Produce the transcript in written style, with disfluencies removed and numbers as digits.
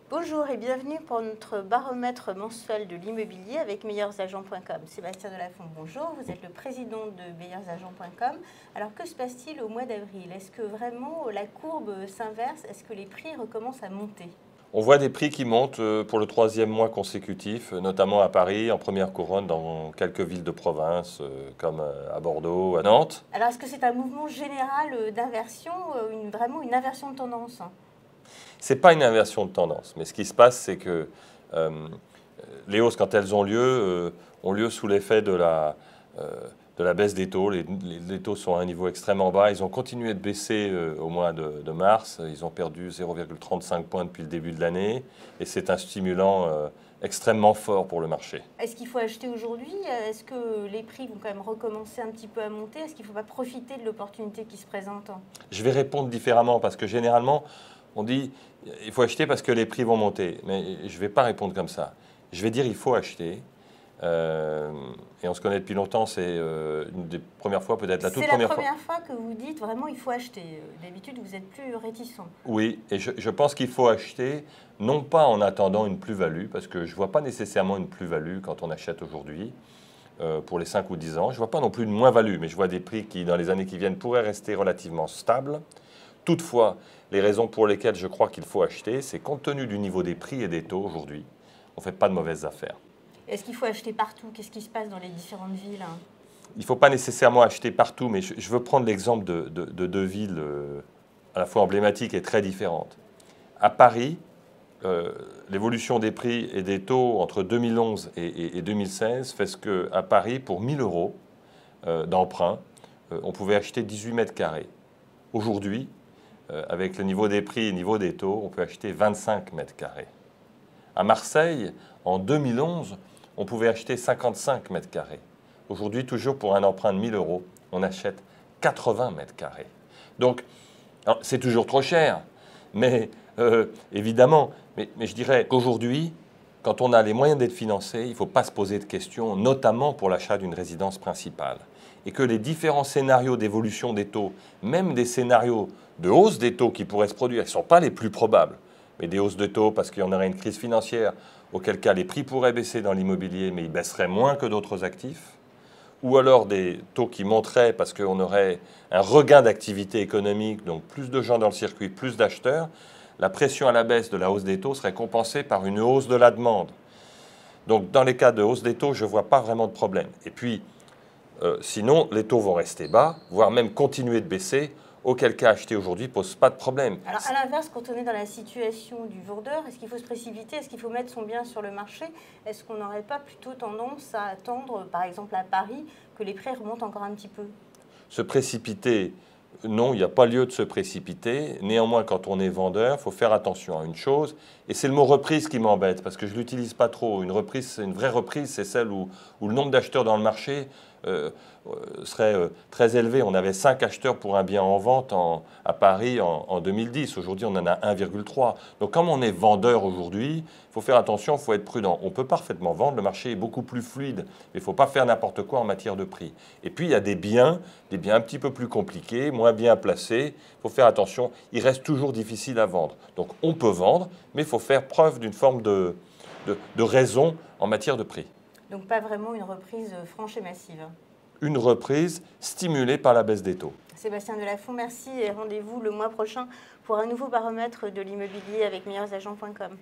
Bonjour et bienvenue pour notre baromètre mensuel de l'immobilier avec meilleursagents.com. Sébastien Delafont, bonjour, vous êtes le président de meilleursagents.com. Alors que se passe-t-il au mois d'avril? Est-ce que vraiment la courbe s'inverse? Est-ce que les prix recommencent à monter? On voit des prix qui montent pour le troisième mois consécutif, notamment à Paris, en première couronne, dans quelques villes de province, comme à Bordeaux, à Nantes. Alors est-ce que c'est un mouvement général d'inversion, vraiment une inversion de tendance? Ce n'est pas une inversion de tendance, mais ce qui se passe, c'est que les hausses, quand elles ont lieu sous l'effet de la baisse des taux. Les taux sont à un niveau extrêmement bas. Ils ont continué de baisser au mois de mars. Ils ont perdu 0,35 points depuis le début de l'année. Et c'est un stimulant extrêmement fort pour le marché. Est-ce qu'il faut acheter aujourd'hui? Est-ce que les prix vont quand même recommencer un petit peu à monter? Est-ce qu'il ne faut pas profiter de l'opportunité qui se présente? Je vais répondre différemment parce que généralement, on dit il faut acheter parce que les prix vont monter. Mais je ne vais pas répondre comme ça. Je vais dire il faut acheter. Et on se connaît depuis longtemps, c'est une des premières fois, peut-être la toute première fois. C'est la première fois que vous dites vraiment il faut acheter. D'habitude, vous êtes plus réticent. Oui, et je pense qu'il faut acheter, non pas en attendant une plus-value, parce que je ne vois pas nécessairement une plus-value quand on achète aujourd'hui, pour les 5 ou 10 ans. Je ne vois pas non plus une moins-value, mais je vois des prix qui, dans les années qui viennent, pourraient rester relativement stables. Toutefois, les raisons pour lesquelles je crois qu'il faut acheter, c'est compte tenu du niveau des prix et des taux aujourd'hui, on ne fait pas de mauvaises affaires. Est-ce qu'il faut acheter partout? Qu'est-ce qui se passe dans les différentes villes? Il ne faut pas nécessairement acheter partout, mais je veux prendre l'exemple de deux villes à la fois emblématiques et très différentes. À Paris, l'évolution des prix et des taux entre 2011 et 2016 fait ce qu'à Paris, pour 1 000 euros d'emprunt, on pouvait acheter 18 mètres carrés. Aujourd'hui, avec le niveau des prix et le niveau des taux, on peut acheter 25 mètres carrés. À Marseille, en 2011, on pouvait acheter 55 mètres carrés. Aujourd'hui, toujours pour un emprunt de 1 000 euros, on achète 80 mètres carrés. Donc, c'est toujours trop cher, mais évidemment, mais je dirais qu'aujourd'hui, quand on a les moyens d'être financé, il ne faut pas se poser de questions, notamment pour l'achat d'une résidence principale. Et que les différents scénarios d'évolution des taux, même des scénarios de hausse des taux qui pourraient se produire, ne sont pas les plus probables, mais des hausses de taux parce qu'il y en aurait une crise financière, auquel cas les prix pourraient baisser dans l'immobilier, mais ils baisseraient moins que d'autres actifs, ou alors des taux qui monteraient parce qu'on aurait un regain d'activité économique, donc plus de gens dans le circuit, plus d'acheteurs, la pression à la baisse de la hausse des taux serait compensée par une hausse de la demande. Donc dans les cas de hausse des taux, je ne vois pas vraiment de problème. Et puis, sinon, les taux vont rester bas, voire même continuer de baisser, auquel cas acheter aujourd'hui ne pose pas de problème. Alors à l'inverse, quand on est dans la situation du vendeur, est-ce qu'il faut se précipiter? Est-ce qu'il faut mettre son bien sur le marché? Est-ce qu'on n'aurait pas plutôt tendance à attendre, par exemple à Paris, que les prix remontent encore un petit peu? Se précipiter, non, il n'y a pas lieu de se précipiter. Néanmoins, quand on est vendeur, il faut faire attention à une chose. Et c'est le mot reprise qui m'embête, parce que je ne l'utilise pas trop. Une reprise, une vraie reprise, c'est celle où le nombre d'acheteurs dans le marché serait très élevé. On avait 5 acheteurs pour un bien en vente à Paris en 2010. Aujourd'hui, on en a 1,3. Donc, comme on est vendeur aujourd'hui, il faut faire attention, il faut être prudent. On peut parfaitement vendre, le marché est beaucoup plus fluide, mais il ne faut pas faire n'importe quoi en matière de prix. Et puis, il y a des biens un petit peu plus compliqués, moins bien placés. Il faut faire attention, il reste toujours difficile à vendre. Donc, on peut vendre, mais il faut faire preuve d'une forme de raison en matière de prix. Donc pas vraiment une reprise franche et massive. Une reprise stimulée par la baisse des taux. Sébastien Delafont, merci et rendez-vous le mois prochain pour un nouveau baromètre de l'immobilier avec meilleursagents.com.